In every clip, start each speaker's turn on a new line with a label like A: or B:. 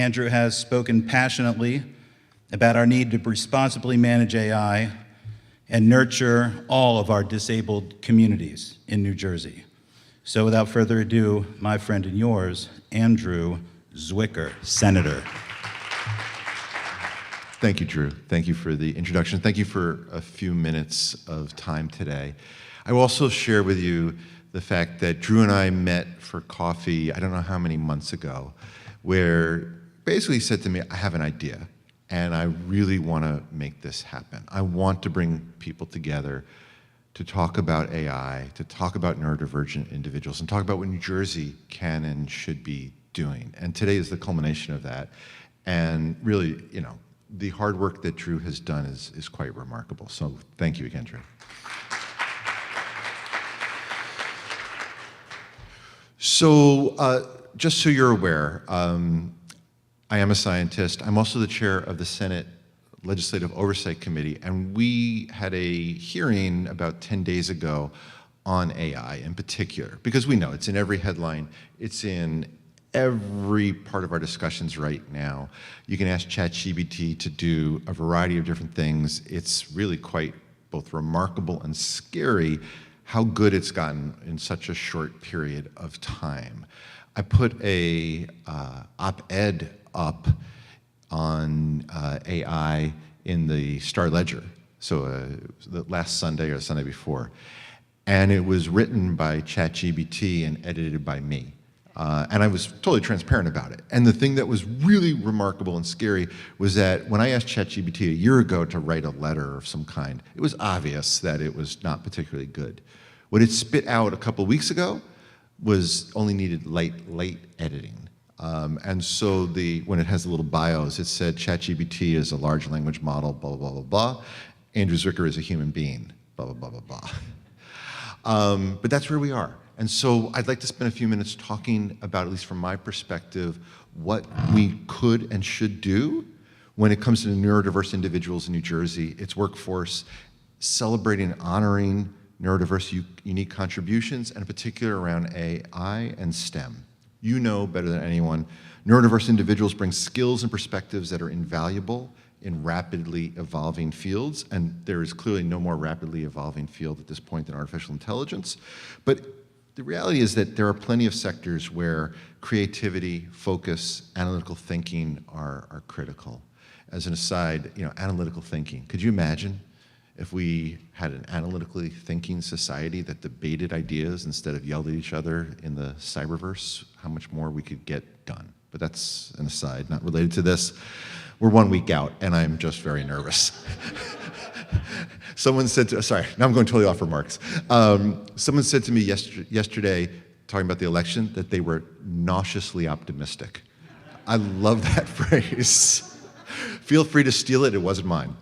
A: Andrew has spoken passionately about our need to responsibly manage AI and nurture all of our disabled communities in New Jersey. So without further ado, my friend and yours, Andrew Zwicker, Senator.
B: Thank you, Drew. Thank you for the introduction. Thank you for a few minutes of time today. I will also share with you the fact that Drew and I met for coffee, I don't know how many months ago, where basically he said to me, I have an idea, and I really want to make this happen. I want to bring people together to talk about AI, to talk about neurodivergent individuals, and talk about what New Jersey can and should be doing. And today is the culmination of that. And really, you know, the hard work that Drew has done is quite remarkable. So thank you again, Drew. So just so you're aware, I am a scientist. I'm also the chair of the Senate Legislative Oversight Committee, and we had a hearing about 10 days ago on AI in particular, because we know it's in every headline, it's in every part of our discussions right now. You can ask ChatGPT to do a variety of different things. It's really quite both remarkable and scary how good it's gotten in such a short period of time. I put a op-ed up on AI in the Star Ledger, so the last Sunday or the Sunday before, and it was written by ChatGPT and edited by me. And I was totally transparent about it. And the thing that was really remarkable and scary was that when I asked ChatGPT a year ago to write a letter of some kind, it was obvious that it was not particularly good. What it spit out a couple weeks ago was only needed light editing. And so when it has the little bios, it said ChatGPT is a large language model, blah, blah, blah, blah. Andrew Zwicker is a human being, blah, blah, blah, blah, blah. But that's where we are. And so I'd like to spend a few minutes talking about, at least from my perspective, what we could and should do when it comes to neurodiverse individuals in New Jersey, its workforce, celebrating and honoring neurodiverse unique contributions, and in particular around AI and STEM. You know better than anyone, neurodiverse individuals bring skills and perspectives that are invaluable in rapidly evolving fields, and there is clearly no more rapidly evolving field at this point than artificial intelligence. But the reality is that there are plenty of sectors where creativity, focus, analytical thinking are critical. As an aside, you know, analytical thinking. Could you imagine if we had an analytically thinking society that debated ideas instead of yelled at each other in the cyberverse? How much more we could get done. But that's an aside, not related to this. We're 1 week out, and I'm just very nervous. Someone said to, sorry, now I'm going totally off remarks. Someone said to me yesterday, talking about the election, that they were nauseously optimistic. I love that phrase. Feel free to steal it, it wasn't mine.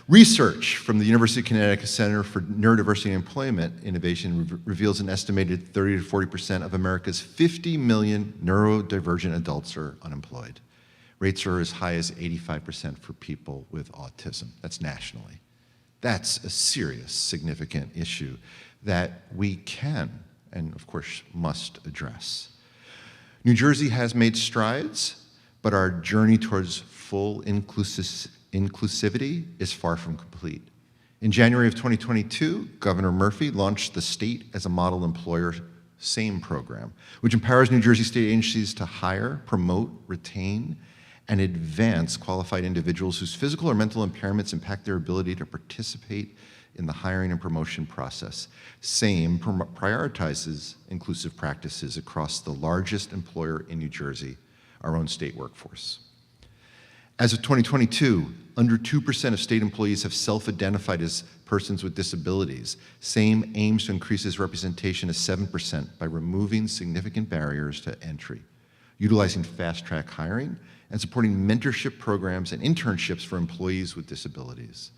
B: Research from the University of Connecticut Center for Neurodiversity and Employment Innovation reveals an estimated 30 to 40% of America's 50 million neurodivergent adults are unemployed. Rates are as high as 85% for people with autism. That's nationally. That's a serious, significant issue that we can, and of course, must address. New Jersey has made strides, but our journey towards full inclusivity is far from complete. In January of 2022, Governor Murphy launched the State as a Model Employer SAME program, which empowers New Jersey state agencies to hire, promote, retain, and advance qualified individuals whose physical or mental impairments impact their ability to participate in the hiring and promotion process. SAME prioritizes inclusive practices across the largest employer in New Jersey, our own state workforce. As of 2022, under 2% of state employees have self-identified as persons with disabilities. SAME aims to increase its representation to 7% by removing significant barriers to entry, utilizing fast-track hiring, and supporting mentorship programs and internships for employees with disabilities.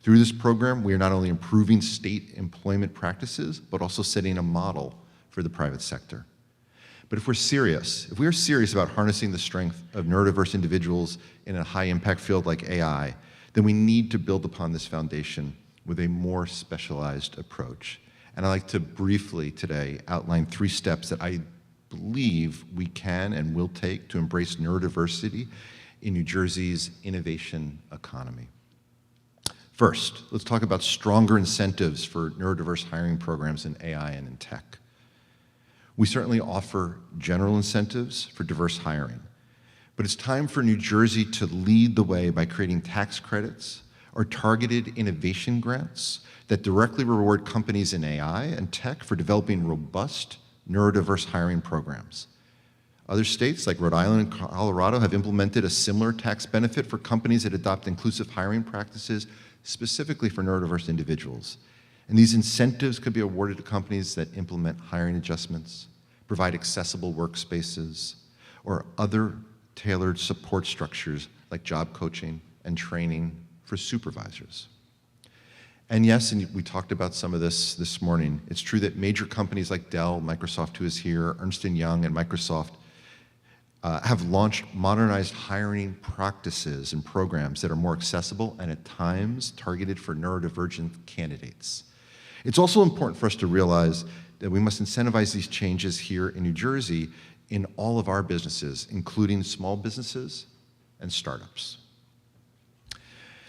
B: Through this program, we are not only improving state employment practices, but also setting a model for the private sector. But if we are serious about harnessing the strength of neurodiverse individuals in a high-impact field like AI, then we need to build upon this foundation with a more specialized approach. And I'd like to briefly today outline 3 steps that I believe we can and will take to embrace neurodiversity in New Jersey's innovation economy. First, let's talk about stronger incentives for neurodiverse hiring programs in AI and in tech. We certainly offer general incentives for diverse hiring, but it's time for New Jersey to lead the way by creating tax credits or targeted innovation grants that directly reward companies in AI and tech for developing robust neurodiverse hiring programs. Other states like Rhode Island and Colorado have implemented a similar tax benefit for companies that adopt inclusive hiring practices specifically for neurodiverse individuals. And these incentives could be awarded to companies that implement hiring adjustments, provide accessible workspaces, or other tailored support structures like job coaching and training for supervisors. And yes, and we talked about some of this morning, it's true that major companies like Dell, Microsoft, who is here, Ernst & Young, and Microsoft have launched modernized hiring practices and programs that are more accessible and at times targeted for neurodivergent candidates. It's also important for us to realize that we must incentivize these changes here in New Jersey in all of our businesses, including small businesses and startups.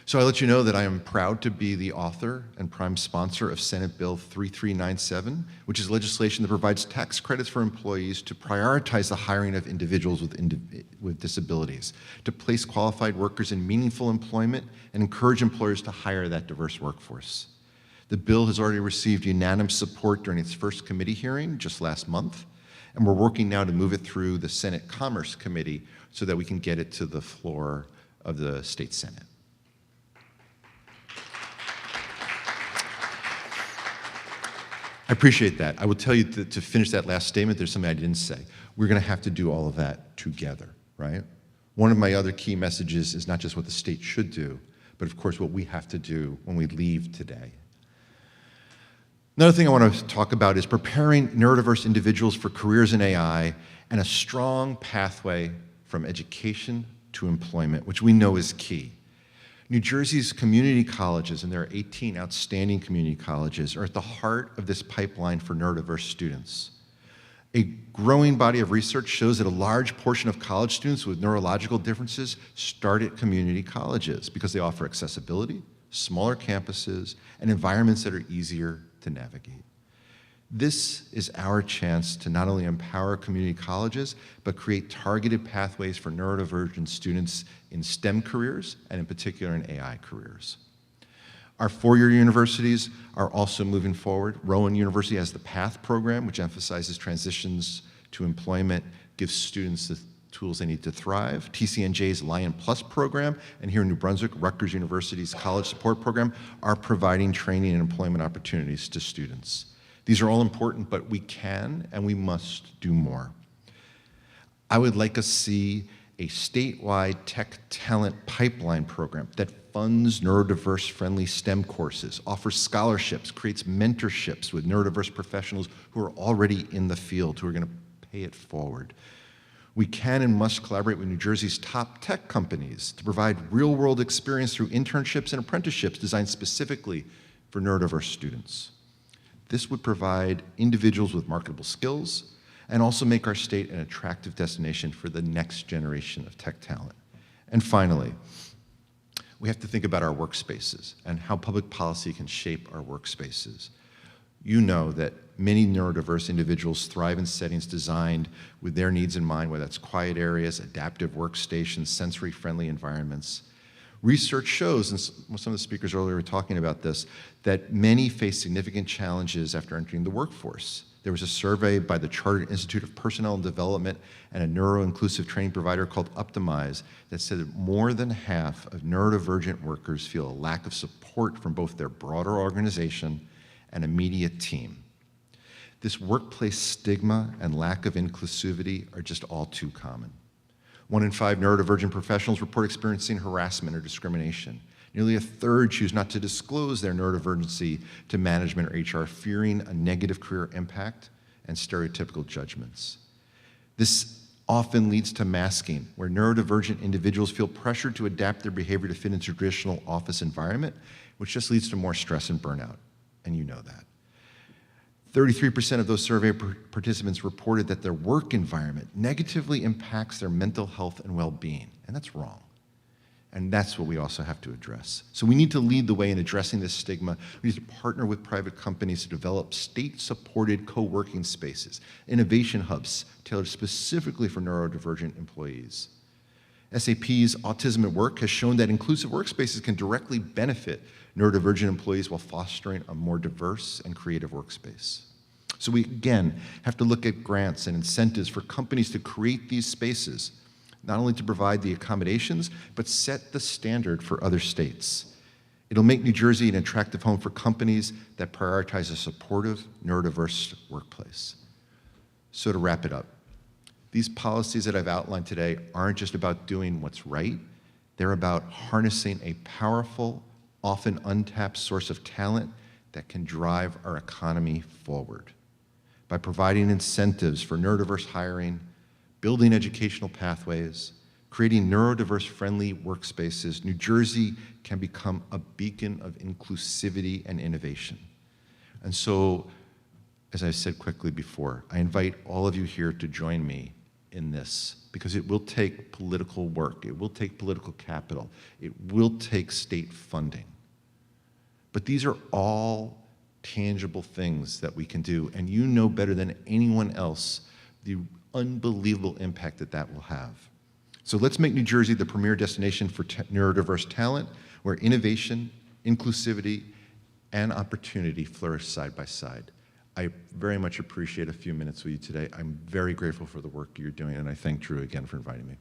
B: So I let you know that I am proud to be the author and prime sponsor of Senate Bill 3397, which is legislation that provides tax credits for employees to prioritize the hiring of individuals with disabilities, to place qualified workers in meaningful employment, and encourage employers to hire that diverse workforce. The bill has already received unanimous support during its first committee hearing just last month, and we're working now to move it through the Senate Commerce Committee so that we can get it to the floor of the state Senate. I appreciate that. I will tell you to finish that last statement, there's something I didn't say. We're going to have to do all of that together, right? One of my other key messages is not just what the state should do, but of course what we have to do when we leave today. Another thing I want to talk about is preparing neurodiverse individuals for careers in AI and a strong pathway from education to employment, which we know is key. New Jersey's community colleges, and there are 18 outstanding community colleges, are at the heart of this pipeline for neurodiverse students. A growing body of research shows that a large portion of college students with neurological differences start at community colleges because they offer accessibility, smaller campuses, and environments that are easier to navigate. This is our chance to not only empower community colleges, but create targeted pathways for neurodivergent students in STEM careers, and in particular in AI careers. Our four-year universities are also moving forward. Rowan University has the PATH program, which emphasizes transitions to employment, gives students the tools they need to thrive. TCNJ's Lion Plus program, and here in New Brunswick, Rutgers University's College Support Program are providing training and employment opportunities to students. These are all important, but we can and we must do more. I would like to see a statewide tech talent pipeline program that funds neurodiverse-friendly STEM courses, offers scholarships, creates mentorships with neurodiverse professionals who are already in the field, who are going to pay it forward. We can and must collaborate with New Jersey's top tech companies to provide real-world experience through internships and apprenticeships designed specifically for neurodiverse students. This would provide individuals with marketable skills and also make our state an attractive destination for the next generation of tech talent. And finally, we have to think about our workspaces and how public policy can shape our workspaces. You know that many neurodiverse individuals thrive in settings designed with their needs in mind, whether that's quiet areas, adaptive workstations, sensory-friendly environments. Research shows, and some of the speakers earlier were talking about this, that many face significant challenges after entering the workforce. There was a survey by the Chartered Institute of Personnel and Development and a neuro-inclusive training provider called Optimize that said that more than half of neurodivergent workers feel a lack of support from both their broader organization and immediate team. This workplace stigma and lack of inclusivity are just all too common. 1 in 5 neurodivergent professionals report experiencing harassment or discrimination. Nearly a third choose not to disclose their neurodivergency to management or HR, fearing a negative career impact and stereotypical judgments. This often leads to masking, where neurodivergent individuals feel pressured to adapt their behavior to fit into a traditional office environment, which just leads to more stress and burnout, and you know that. 33% of those survey participants reported that their work environment negatively impacts their mental health and well-being, and that's wrong. And that's what we also have to address. So we need to lead the way in addressing this stigma. We need to partner with private companies to develop state-supported co-working spaces, innovation hubs tailored specifically for neurodivergent employees. SAP's Autism at Work has shown that inclusive workspaces can directly benefit neurodivergent employees while fostering a more diverse and creative workspace. So we, again, have to look at grants and incentives for companies to create these spaces, not only to provide the accommodations, but set the standard for other states. It'll make New Jersey an attractive home for companies that prioritize a supportive, neurodiverse workplace. So to wrap it up, these policies that I've outlined today aren't just about doing what's right, they're about harnessing a powerful, often untapped source of talent that can drive our economy forward. By providing incentives for neurodiverse hiring, building educational pathways, creating neurodiverse-friendly workspaces, New Jersey can become a beacon of inclusivity and innovation. And so, as I said quickly before, I invite all of you here to join me in this, because it will take political work, it will take political capital, it will take state funding. But these are all tangible things that we can do, and you know better than anyone else the unbelievable impact that that will have. So let's make New Jersey the premier destination for neurodiverse talent, where innovation, inclusivity, and opportunity flourish side by side. I very much appreciate a few minutes with you today. I'm very grateful for the work you're doing, and I thank Drew again for inviting me.